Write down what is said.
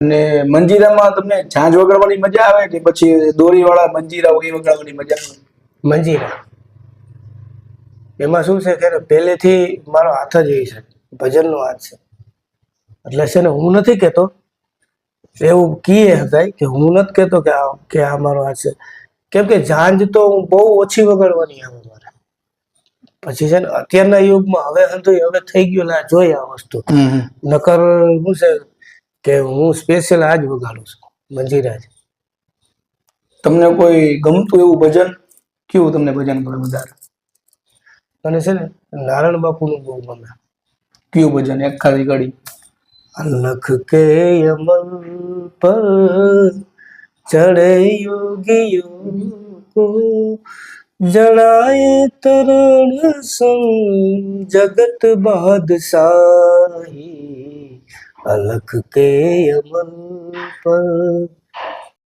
અને મંજીરામાં તમને ઝાંઝ વગાડવાની મજા આવે કે પછી દોરી વાળા મંજીરા હોય એ વગાડવાની મજા આવે? મંજીરા. એમાં શું છે કે પહેલેથી મારો હાથ જ એ છે, ભજનનો હાથ છે. એટલે છે ને, હું નથી કહેતો, એવું કીએ હતા કે હું નથી કહેતો કે આ મારો હાથ છે. કેમ કે ઝાંઝ તો હું બહુ ઓછી વગાડવાની આવે મારે. પછી છે ને અત્યારના યુગમાં હવે થઈ ગયું ને, જોઈ આ વસ્તુ. નકર શું છે કે હું સ્પેશિયલ આ જ વગાડું છું, મંજીરા જ. તમને કોઈ ગમતું એવું ભજન કયું તમને ભજન ગમે વધારે? અને છે ને નારાયણ બાપુનું બહુ ગમે. કયું ભજન? એક ખાલી ઘડી. લખ કે અમલ પર ચढ़े योगियों को जड़ाए तरण संग जगत बादशाही अलख के अमल पर